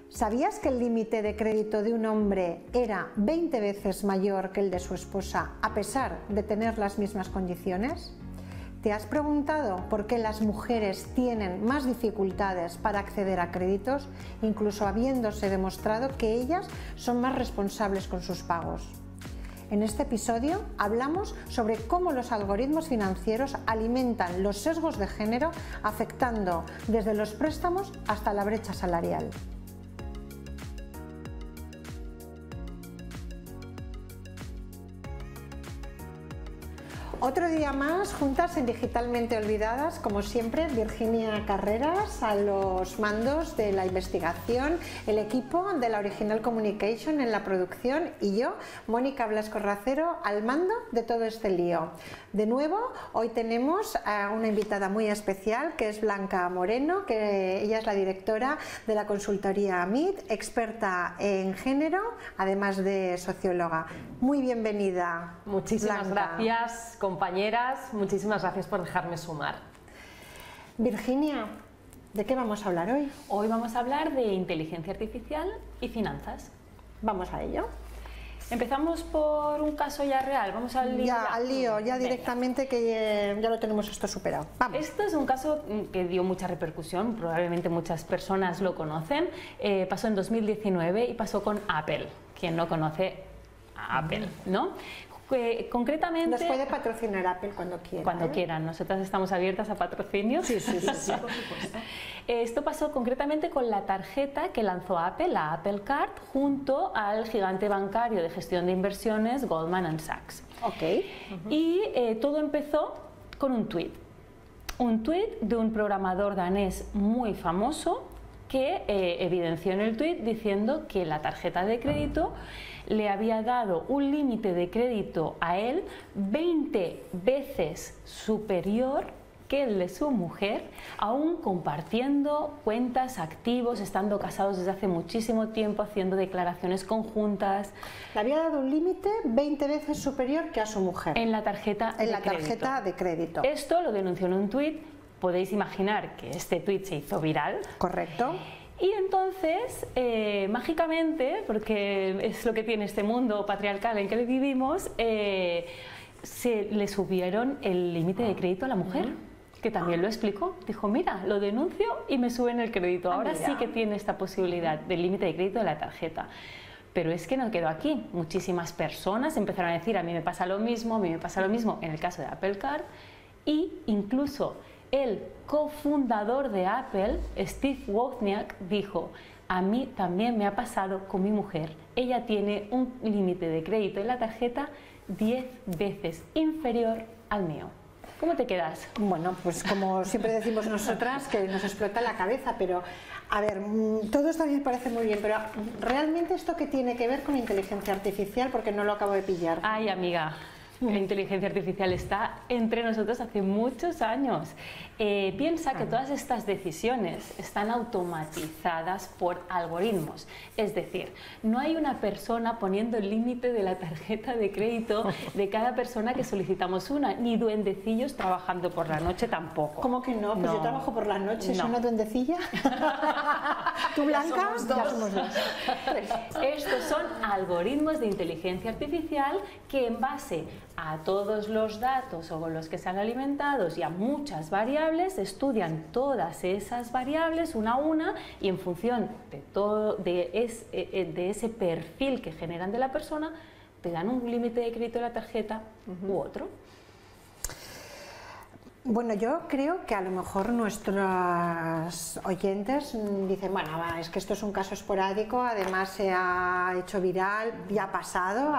¿Sabías que el límite de crédito de un hombre era 20 veces mayor que el de su esposa a pesar de tener las mismas condiciones? ¿Te has preguntado por qué las mujeres tienen más dificultades para acceder a créditos, incluso habiéndose demostrado que ellas son más responsables con sus pagos? En este episodio hablamos sobre cómo los algoritmos financieros alimentan los sesgos de género, afectando desde los préstamos hasta la brecha salarial. Otro día más, juntas en Digitalmente Olvidadas, como siempre, Virginia Carreras a los mandos de la investigación, el equipo de la Original Communication en la producción y yo, Mónica Blasco Racero, al mando de todo este lío. De nuevo, hoy tenemos a una invitada muy especial que es Blanca Moreno, que ella es la directora de la consultoría MIT, experta en género, además de socióloga. Muy bienvenida. Muchísimas Blanca. gracias, compañeras, muchísimas gracias por dejarme sumar. Virginia, ¿de qué vamos a hablar hoy? Hoy vamos a hablar de inteligencia artificial y finanzas. Vamos a ello. Empezamos por un caso ya real, vamos al lío. Ya, al lío, ya directamente, que ya lo tenemos esto superado. Vamos. Esto es un caso que dio mucha repercusión, probablemente muchas personas lo conocen. Pasó en 2019 y pasó con Apple. Quien no conoce a Apple, ¿no? Concretamente, nos puede patrocinar Apple cuando quiera. Cuando quieran, nosotras estamos abiertas a patrocinios. Sí, por supuesto. Esto pasó concretamente con la tarjeta que lanzó Apple, la Apple Card, junto al gigante bancario de gestión de inversiones Goldman Sachs. Ok. Y todo empezó con un tuit de un programador danés muy famoso que evidenció en el tuit diciendo que la tarjeta de crédito le había dado un límite de crédito a él 20 veces superior que el de su mujer, aún compartiendo cuentas, activos, estando casados desde hace muchísimo tiempo, haciendo declaraciones conjuntas. Le había dado un límite 20 veces superior que a su mujer. En la tarjeta de crédito. Esto lo denunció en un tuit. Podéis imaginar que este tuit se hizo viral. Correcto. Y entonces, mágicamente, porque es lo que tiene este mundo patriarcal en que vivimos, se le subieron el límite de crédito a la mujer, que también lo explicó. Dijo, mira, lo denuncio y me suben el crédito. Ahora sí que tiene esta posibilidad del límite de crédito de la tarjeta. Pero es que no quedó aquí. Muchísimas personas empezaron a decir, a mí me pasa lo mismo, a mí me pasa lo mismo en el caso de Apple Card, y incluso el cofundador de Apple, Steve Wozniak, dijo, a mí también me ha pasado con mi mujer. Ella tiene un límite de crédito en la tarjeta 10 veces inferior al mío. ¿Cómo te quedas? Bueno, pues como siempre decimos nosotras, que nos explota la cabeza, pero a ver, todo esto a mí me parece muy bien, pero ¿realmente esto qué tiene que ver con inteligencia artificial? Porque no lo acabo de pillar. Ay, amiga. La inteligencia artificial está entre nosotros hace muchos años. Piensa que todas estas decisiones están automatizadas por algoritmos. Es decir, no hay una persona poniendo el límite de la tarjeta de crédito de cada persona que solicitamos una, ni duendecillos trabajando por la noche tampoco. ¿Cómo que no? Pues no. Yo trabajo por la noche, ¿soy una duendecilla? ¿Tú, Blanca? Ya somos dos. Estos son algoritmos de inteligencia artificial que, en base a todos los datos o con los que se han alimentado y a muchas variables, estudian todas esas variables una a una, y en función de todo de ese perfil que generan de la persona, te dan un límite de crédito de la tarjeta u otro. Bueno, yo creo que a lo mejor nuestros oyentes dicen, bueno, es que esto es un caso esporádico, además se ha hecho viral, ya ha pasado,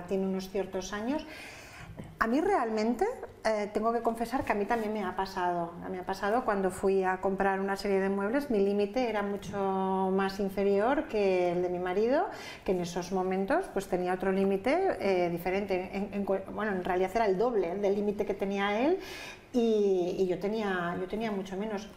tiene unos ciertos años. A mí realmente tengo que confesar que a mí también me ha pasado. Me ha pasado cuando fui a comprar una serie de muebles, mi límite era mucho más inferior que el de mi marido, que en esos momentos pues tenía otro límite diferente. Bueno, en realidad era el doble del límite que tenía él, y yo tenía mucho menos.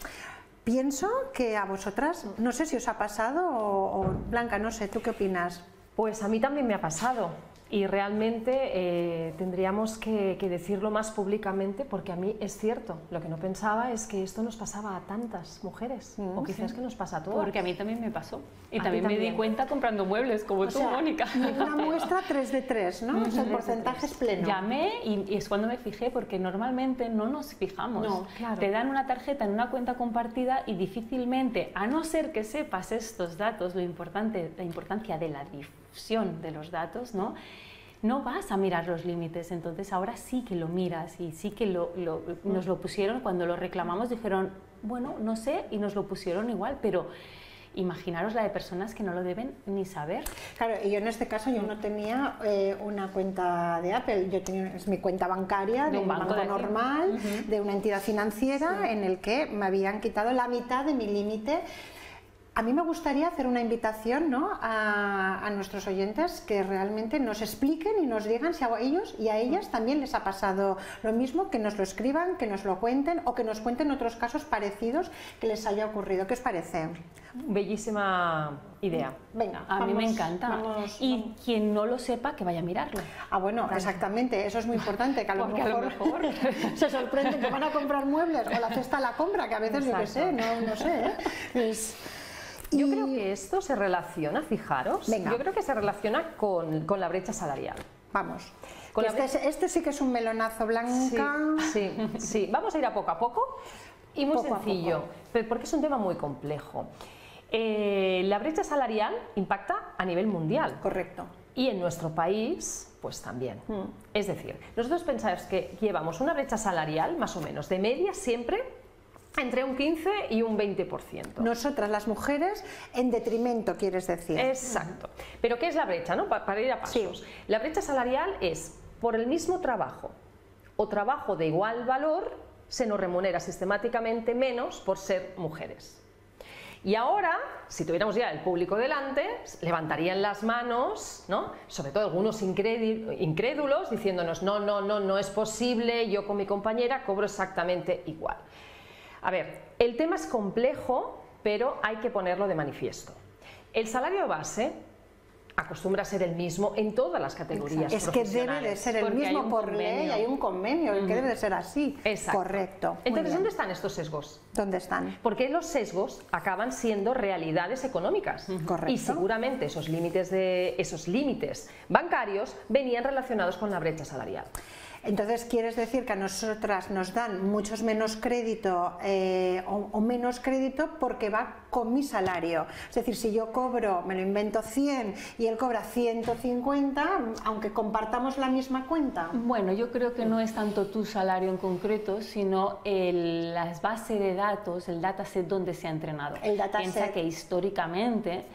Pienso que a vosotras, no sé si os ha pasado, o Blanca, no sé, ¿tú qué opinas? Pues a mí también me ha pasado. Y realmente tendríamos que decirlo más públicamente, porque a mí es cierto, lo que no pensaba es que esto nos pasaba a tantas mujeres, o quizás que nos pasa a todas. Porque a mí también me pasó. Y A también ti me di también. cuenta comprando muebles, como tú, Mónica. Una muestra 3 de 3, ¿no? O sea, el porcentaje es pleno. Llamé y es cuando me fijé, porque normalmente no nos fijamos. No, claro. Te dan una tarjeta en una cuenta compartida y difícilmente, a no ser que sepas estos datos, la importancia de la difusión de los datos, ¿no? No vas a mirar los límites. Entonces ahora sí que lo miras, y sí que nos lo pusieron cuando lo reclamamos, dijeron, bueno, no sé, y nos lo pusieron igual, pero imaginaros la de personas que no lo deben ni saber. Claro, y yo en este caso yo no tenía una cuenta de Apple, yo tenía mi cuenta bancaria de un banco de aquí. normal, de una entidad financiera, en el que me habían quitado la mitad de mi límite. A mí me gustaría hacer una invitación, ¿no?, a nuestros oyentes, que realmente nos expliquen y nos digan si a ellos y a ellas también les ha pasado lo mismo, que nos lo escriban, que nos lo cuenten, o que nos cuenten otros casos parecidos que les haya ocurrido. ¿Qué os parece? Bellísima idea. Venga, A mí me encanta. Y quien no lo sepa, que vaya a mirarlo. Ah, bueno, exactamente, eso es muy importante, que a lo Porque a lo mejor se sorprenden que van a comprar muebles o la cesta a la compra, que a veces yo qué sé, no sé. Yo creo que esto se relaciona, fijaros, Venga. yo creo que se relaciona con la brecha salarial. Vamos, Con la este sí que es un melonazo, Blanca. Sí. Vamos a ir a poco y muy Poco a sencillo, porque es un tema muy complejo. La brecha salarial impacta a nivel mundial. Correcto. Y en nuestro país, pues también. Es decir, nosotros pensáis que llevamos una brecha salarial, más o menos, de media siempre entre un 15 y un 20%. Nosotras, las mujeres, en detrimento, quieres decir. Exacto. Pero ¿qué es la brecha, no? Para ir a pasos. Sí. La brecha salarial es, por el mismo trabajo o trabajo de igual valor, se nos remunera sistemáticamente menos por ser mujeres. Y ahora, si tuviéramos ya el público delante, levantarían las manos, ¿no?, sobre todo algunos incrédulos, diciéndonos, no es posible, yo con mi compañera cobro exactamente igual. A ver, el tema es complejo, pero hay que ponerlo de manifiesto. El salario base acostumbra a ser el mismo en todas las categorías Es que debe profesionales. de ser el Porque hay mismo un por ley, convenio. hay un convenio, el que debe de ser así. Exacto. Correcto. Muy Entonces, bien. ¿dónde están estos sesgos? ¿Dónde están? Porque los sesgos acaban siendo realidades económicas. Correcto. Y seguramente esos límites bancarios venían relacionados con la brecha salarial. Entonces, ¿quieres decir que a nosotras nos dan muchos menos crédito o menos crédito porque va con mi salario? Es decir, si yo cobro, me lo invento 100 y él cobra 150, aunque compartamos la misma cuenta. Bueno, yo creo que no es tanto tu salario en concreto, sino las bases de datos, el dataset donde se ha entrenado. El dataset. Piensa que históricamente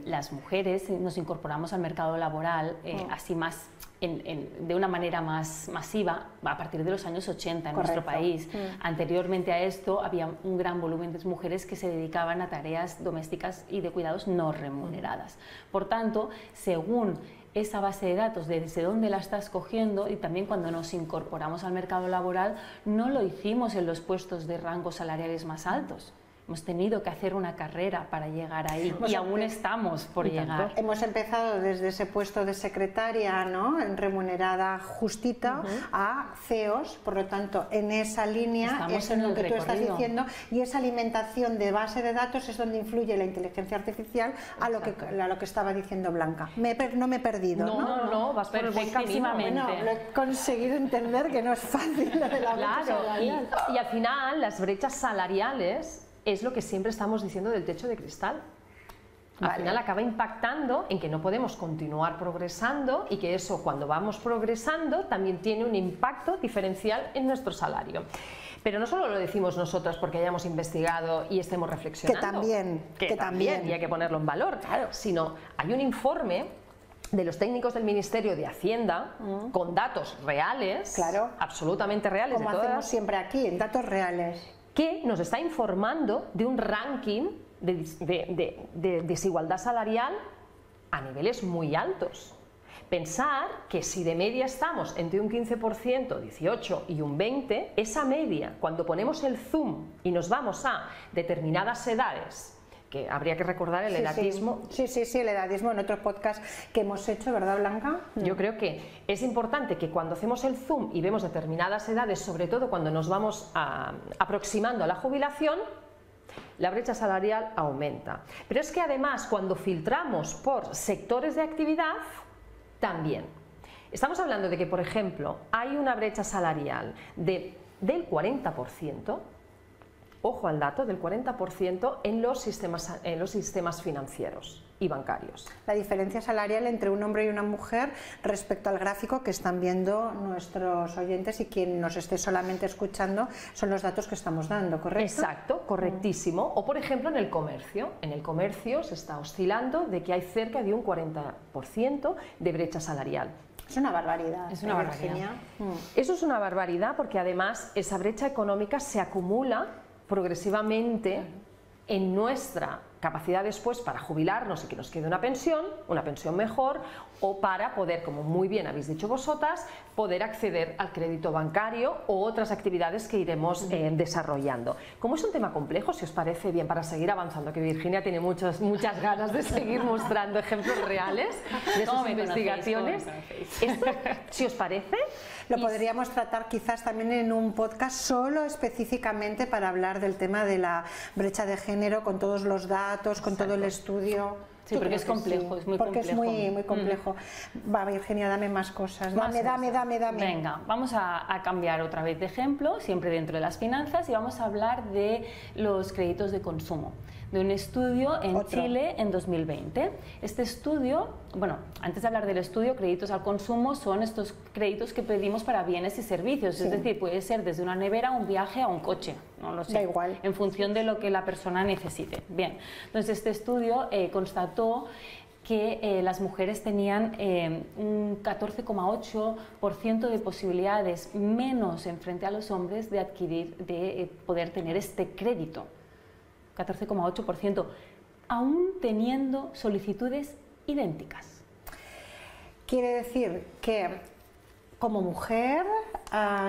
las mujeres nos incorporamos al mercado laboral así más de una manera más masiva a partir de los años 80 en Correcto. nuestro país. Anteriormente a esto había un gran volumen de mujeres que se dedicaban a tareas domésticas y de cuidados no remuneradas. Por tanto, según esa base de datos, desde dónde la estás cogiendo, y también cuando nos incorporamos al mercado laboral, no lo hicimos en los puestos de rangos salariales más altos. Hemos tenido que hacer una carrera para llegar ahí y aún estamos por llegar. Hemos empezado desde ese puesto de secretaria, ¿no?, remunerada justita, a CEOs, por lo tanto, en esa línea Estamos es en en lo el que tú estás recorrido. diciendo, y esa alimentación de base de datos es donde influye la inteligencia artificial a lo que estaba diciendo Blanca. No me he perdido, ¿no? No, vas por el buen camino. Perfectísimamente. Bueno, lo he conseguido entender que no es fácil lo de la brecha Claro, salarial. y al final las brechas salariales es lo que siempre estamos diciendo del techo de cristal. Al final acaba impactando en que no podemos continuar progresando, y que eso, cuando vamos progresando, también tiene un impacto diferencial en nuestro salario. Pero no solo lo decimos nosotras porque hayamos investigado y estemos reflexionando, que también, y hay que ponerlo en valor, sino hay un informe de los técnicos del Ministerio de Hacienda con datos reales, absolutamente reales, Como hacemos siempre aquí, en datos reales, que nos está informando de un ranking de desigualdad salarial a niveles muy altos. Pensar que si de media estamos entre un 15%, 18% y un 20%, esa media, cuando ponemos el zoom y nos vamos a determinadas edades, que habría que recordar el edatismo. Sí, el edatismo en otro podcast que hemos hecho, ¿verdad, Blanca? Yo creo que es importante que cuando hacemos el zoom y vemos determinadas edades, sobre todo cuando nos vamos aproximando a la jubilación, la brecha salarial aumenta. Pero es que además cuando filtramos por sectores de actividad, también. Estamos hablando de que, por ejemplo, hay una brecha salarial del 40%, ojo al dato, del 40% en los sistemas financieros y bancarios. La diferencia salarial entre un hombre y una mujer respecto al gráfico que están viendo nuestros oyentes, y quien nos esté solamente escuchando son los datos que estamos dando, ¿correcto? Exacto, correctísimo. O por ejemplo en el comercio se está oscilando de que hay cerca de un 40% de brecha salarial. Es una barbaridad. Es una barbaridad. Eso es una barbaridad, porque además esa brecha económica se acumula progresivamente en nuestra capacidad después para jubilarnos y que nos quede una pensión mejor, o para poder, como muy bien habéis dicho vosotras, poder acceder al crédito bancario o otras actividades que iremos desarrollando. Como es un tema complejo, si os parece bien, para seguir avanzando, que Virginia tiene muchas ganas de seguir mostrando ejemplos reales de sus investigaciones. Esto, si os parece, lo podríamos tratar quizás también en un podcast solo específicamente para hablar del tema de la brecha de género, con todos los datos, con todo el estudio. Sí, porque es complejo, es muy complejo. Porque es muy complejo. Va, Virginia, dame más cosas. Dame. Venga, vamos a cambiar otra vez de ejemplo, siempre dentro de las finanzas, y vamos a hablar de los créditos de consumo, de un estudio en Chile en 2020. Este estudio, bueno, antes de hablar del estudio, créditos al consumo son estos créditos que pedimos para bienes y servicios, es decir, puede ser desde una nevera, un viaje a un coche, no lo sé, da igual, en función de lo que la persona necesite. Bien, entonces este estudio constató que las mujeres tenían un 14,8% de posibilidades menos en frente a los hombres de adquirir, de poder tener este crédito. 14,8%, aún teniendo solicitudes idénticas. Quiere decir que como mujer,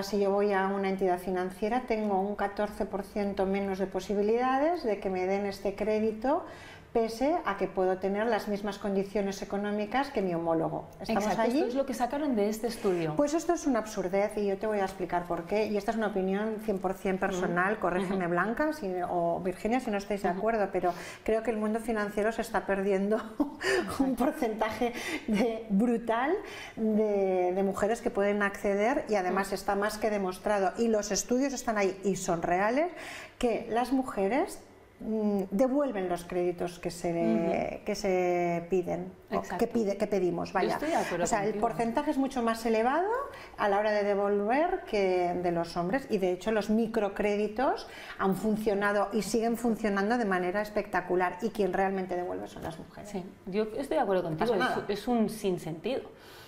si yo voy a una entidad financiera, tengo un 14% menos de posibilidades de que me den este crédito, pese a que puedo tener las mismas condiciones económicas que mi homólogo. ¿Estamos Exacto, allí? Esto es lo que sacaron de este estudio. Pues esto es una absurdez, y yo te voy a explicar por qué, y esta es una opinión 100% personal, corrígeme Blanca o Virginia si no estáis de acuerdo, pero creo que el mundo financiero se está perdiendo un porcentaje brutal de mujeres que pueden acceder, y además está más que demostrado, y los estudios están ahí y son reales, que las mujeres devuelven los créditos que se piden, que pedimos, vaya. O sea, el porcentaje es mucho más elevado a la hora de devolver que de los hombres, y de hecho los microcréditos han funcionado y siguen funcionando de manera espectacular, y quien realmente devuelve son las mujeres. Sí, yo estoy de acuerdo contigo, es un sinsentido.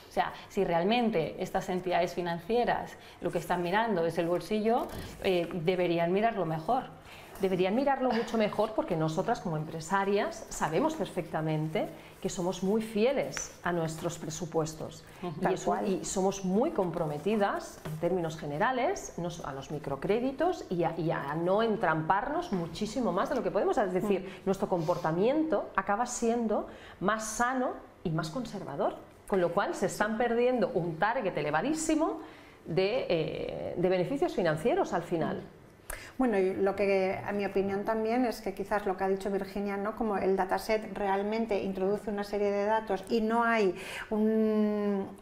O sea, si realmente estas entidades financieras lo que están mirando es el bolsillo, deberían mirarlo mejor. Deberían mirarlo mucho mejor, porque nosotras como empresarias sabemos perfectamente que somos muy fieles a nuestros presupuestos y somos muy comprometidas en términos generales a los microcréditos y a no entramparnos muchísimo más de lo que podemos. Es decir, nuestro comportamiento acaba siendo más sano y más conservador, con lo cual se están perdiendo un target elevadísimo de beneficios financieros al final. Bueno, y lo que a mi opinión también es que quizás lo que ha dicho Virginia, ¿no? Como el dataset realmente introduce una serie de datos y no hay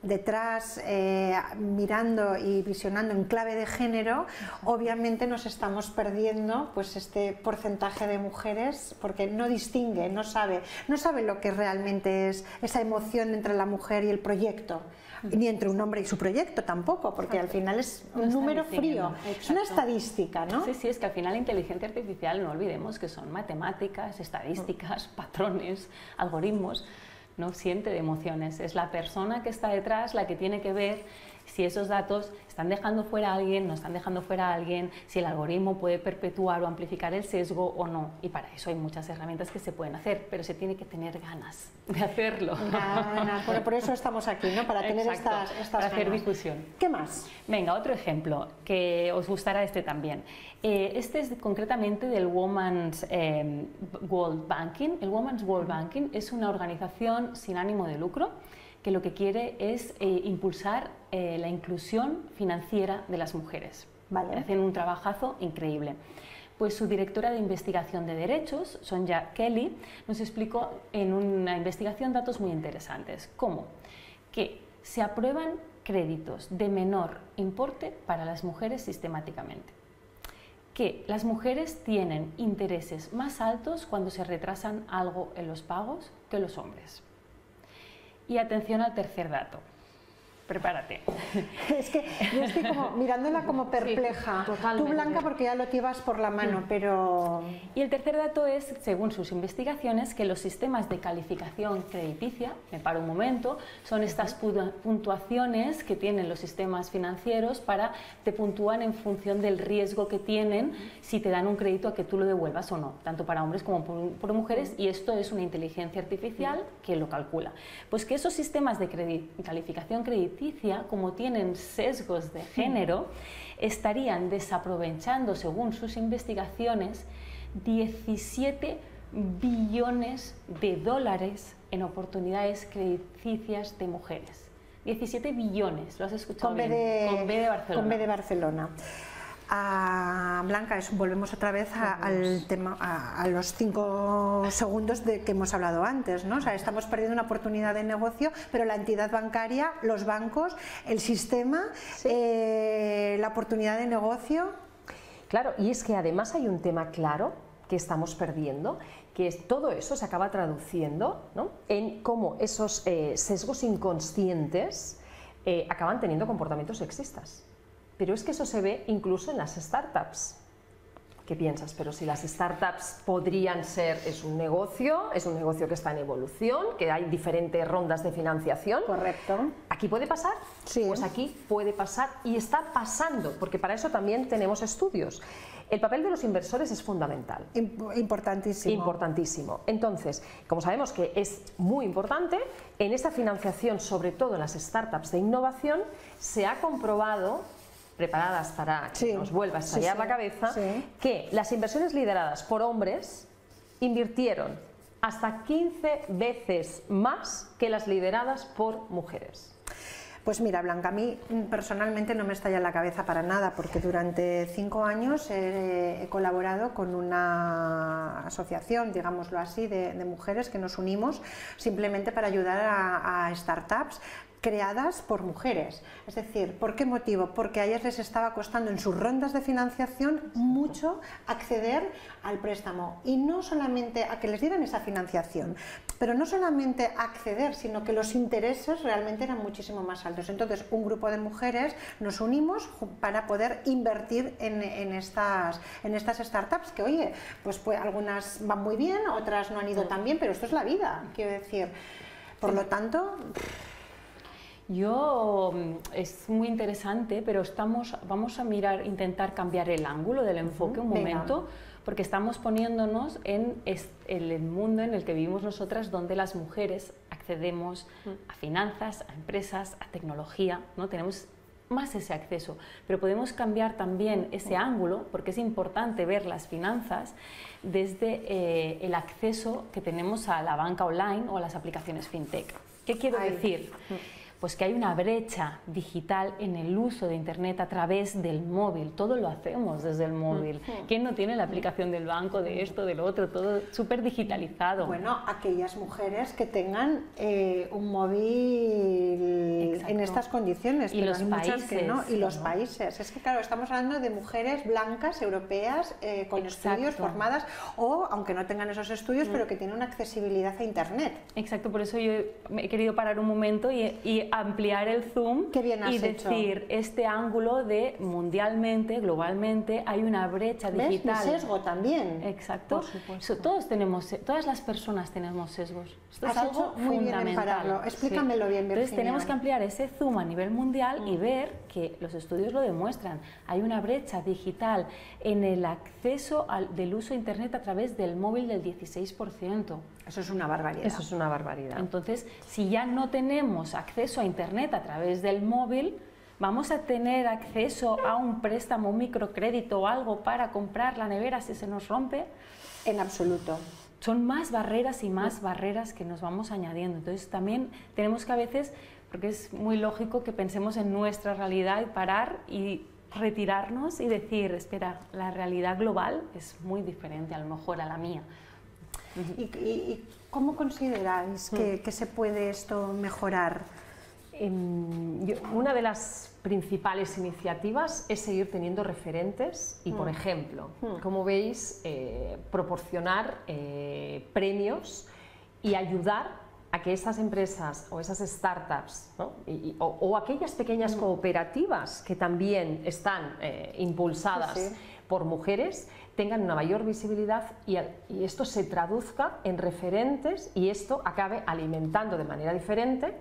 detrás mirando y visionando en clave de género, obviamente nos estamos perdiendo pues este porcentaje de mujeres, porque no distingue, no sabe lo que realmente es esa emoción entre la mujer y el proyecto. Ni entre un hombre y su proyecto tampoco, porque al final es un número frío, es una estadística, ¿no? Sí, es que al final la inteligencia artificial, no olvidemos que son matemáticas, estadísticas, patrones, algoritmos, no siente de emociones, es la persona que está detrás la que tiene que ver si esos datos están dejando fuera a alguien, no están dejando fuera a alguien, si el algoritmo puede perpetuar o amplificar el sesgo o no. Y para eso hay muchas herramientas que se pueden hacer, pero se tiene que tener ganas de hacerlo. Ganas. Bueno, por eso estamos aquí, ¿no? Para tener estas para ganas. hacer difusión. ¿Qué más? Venga, otro ejemplo, que os gustará este también. Este es concretamente del Women's World Banking. El Women's World Banking es una organización sin ánimo de lucro que lo que quiere es impulsar la inclusión financiera de las mujeres. Vale. Hacen un trabajazo increíble. Pues su directora de investigación de derechos, Sonja Kelly, nos explicó en una investigación datos muy interesantes. ¿Cómo? Que se aprueban créditos de menor importe para las mujeres sistemáticamente. Que las mujeres tienen intereses más altos cuando se retrasan algo en los pagos que los hombres. Y atención al tercer dato. Prepárate. Es que yo estoy como mirándola como perpleja. Sí, totalmente. Tú, Blanca, porque ya lo llevas por la mano, pero... Y el tercer dato es, según sus investigaciones, que los sistemas de calificación crediticia, me paro un momento, son estas puntuaciones que tienen los sistemas financieros te puntúan en función del riesgo que tienen si te dan un crédito a que tú lo devuelvas o no, tanto para hombres como por mujeres, y esto es una inteligencia artificial que lo calcula. Pues que esos sistemas de calificación crediticia, como tienen sesgos de género, estarían desaprovechando, según sus investigaciones, 17 billones de dólares en oportunidades crediticias de mujeres. 17 billones, ¿lo has escuchado bien? Con B de Barcelona. Con B de Barcelona. Blanca, volvemos otra vez al tema, a los 5 segundos de que hemos hablado antes, ¿no? O sea, estamos perdiendo una oportunidad de negocio, pero la entidad bancaria, los bancos, el sistema, la oportunidad de negocio. Claro, y es que además hay un tema claro que estamos perdiendo, que es todo eso se acaba traduciendo, ¿no?, en cómo esos sesgos inconscientes acaban teniendo comportamientos sexistas. Pero es que eso se ve incluso en las startups. ¿Qué piensas? Pero si las startups podrían ser, es un negocio que está en evolución, que hay diferentes rondas de financiación. Correcto. ¿Aquí puede pasar? Sí. Pues aquí puede pasar y está pasando, porque para eso también tenemos estudios. El papel de los inversores es fundamental. Importantísimo. Importantísimo. Entonces, como sabemos que es muy importante, en esta financiación, sobre todo en las startups de innovación, se ha comprobado, preparadas para que nos vuelva a estallar la cabeza, que las inversiones lideradas por hombres invirtieron hasta 15 veces más que las lideradas por mujeres. Pues mira, Blanca, a mí personalmente no me estalla en la cabeza para nada, porque durante 5 años he colaborado con una asociación, digámoslo así, de mujeres que nos unimos simplemente para ayudar a startups creadas por mujeres. Es decir, ¿por qué motivo? Porque a ellas les estaba costando en sus rondas de financiación mucho acceder al préstamo, y no solamente a que les dieran esa financiación, pero no solamente acceder, sino que los intereses realmente eran muchísimo más altos. Entonces, un grupo de mujeres nos unimos para poder invertir en estas startups que, oye, pues algunas van muy bien, otras no han ido tan bien, pero esto es la vida, quiero decir. Por lo tanto... Es muy interesante, pero vamos a intentar cambiar el ángulo del enfoque un momento, porque estamos poniéndonos en el mundo en el que vivimos nosotras, donde las mujeres accedemos a finanzas, a empresas, a tecnología, ¿no? Tenemos más ese acceso, pero podemos cambiar también ese ángulo, porque es importante ver las finanzas desde el acceso que tenemos a la banca online o a las aplicaciones fintech. ¿Qué quiero decir? Pues que hay una brecha digital en el uso de Internet a través del móvil. Todo lo hacemos desde el móvil. ¿Quién no tiene la aplicación del banco, de esto, del otro? Todo súper digitalizado. Bueno, aquellas mujeres que tengan un móvil en estas condiciones. Y pero los hay muchas países. Que no. Y los países. Es que, claro, estamos hablando de mujeres blancas, europeas, con estudios, formadas, o, aunque no tengan esos estudios, pero que tienen una accesibilidad a Internet. Exacto, por eso yo he querido parar un momento y ampliar el zoom Qué bien has y hecho. decir, este ángulo de mundialmente, globalmente, hay una brecha digital. ¿Ves? Mi sesgo también. Exacto. Por supuesto. Todas las personas tenemos sesgos. Esto Has es algo hecho muy bien en fundamental. pararlo. Explícamelo bien, Entonces Virginia. tenemos que ampliar ese zoom a nivel mundial y ver que los estudios lo demuestran. Hay una brecha digital en el acceso del uso de Internet a través del móvil del 16%. Eso es una barbaridad. Eso es una barbaridad. Entonces, si ya no tenemos acceso a Internet a través del móvil, ¿vamos a tener acceso a un préstamo, un microcrédito o algo para comprar la nevera si se nos rompe? En absoluto. Son más barreras y más barreras que nos vamos añadiendo. Entonces, también tenemos que a veces, porque es muy lógico que pensemos en nuestra realidad y parar y retirarnos y decir, espera, la realidad global es muy diferente a lo mejor a la mía. ¿Y cómo consideráis que se puede esto mejorar? Una de las principales iniciativas es seguir teniendo referentes y, por ejemplo, como veis, proporcionar premios y ayudar a que esas empresas o esas startups, ¿no? o aquellas pequeñas cooperativas que también están impulsadas por mujeres tengan una mayor visibilidad y esto se traduzca en referentes y esto acabe alimentando de manera diferente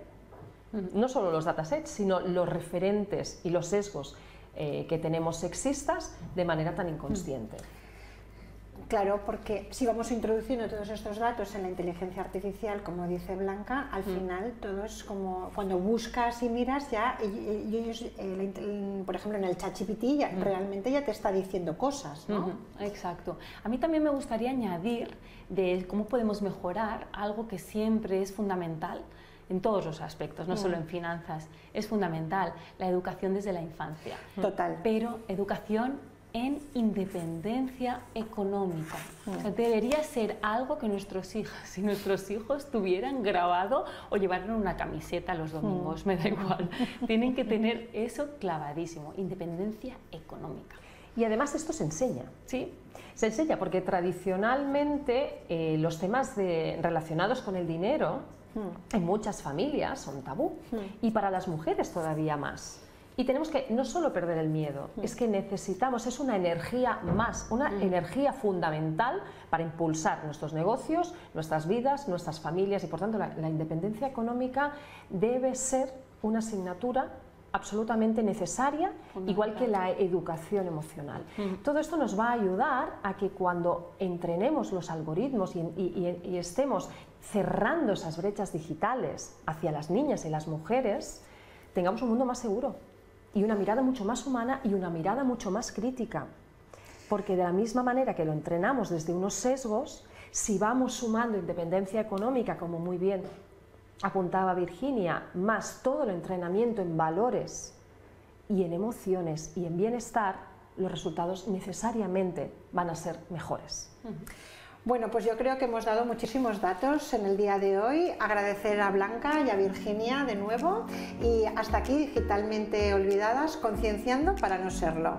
no solo los datasets, sino los referentes y los sesgos que tenemos sexistas de manera tan inconsciente. Claro, porque si vamos introduciendo todos estos datos en la inteligencia artificial, como dice Blanca, al final todo es como cuando buscas y miras ya, por ejemplo en el ChatGPT realmente ya te está diciendo cosas, ¿no? Exacto. A mí también me gustaría añadir de cómo podemos mejorar algo que siempre es fundamental en todos los aspectos, no solo en finanzas, es fundamental, la educación desde la infancia. Total. Pero educación en independencia económica. O sea, debería ser algo que nuestros hijos tuvieran grabado o llevaran una camiseta los domingos, me da igual. Tienen que tener eso clavadísimo, independencia económica. Y además esto se enseña. Sí. Se enseña porque tradicionalmente los temas relacionados con el dinero en muchas familias son tabú y para las mujeres todavía más. Y tenemos que no solo perder el miedo, es que necesitamos, es una energía más, una energía fundamental para impulsar nuestros negocios, nuestras vidas, nuestras familias y por tanto la independencia económica debe ser una asignatura absolutamente necesaria, igual que la educación emocional. Todo esto nos va a ayudar a que cuando entrenemos los algoritmos y estemos cerrando esas brechas digitales hacia las niñas y las mujeres, tengamos un mundo más seguro y una mirada mucho más humana y una mirada mucho más crítica. Porque de la misma manera que lo entrenamos desde unos sesgos, si vamos sumando independencia económica, como muy bien apuntaba Virginia, más todo el entrenamiento en valores y en emociones y en bienestar, los resultados necesariamente van a ser mejores. Bueno, pues yo creo que hemos dado muchísimos datos en el día de hoy. Agradecer a Blanca y a Virginia de nuevo y hasta aquí Digitalmente Olvidadas, concienciando para no serlo.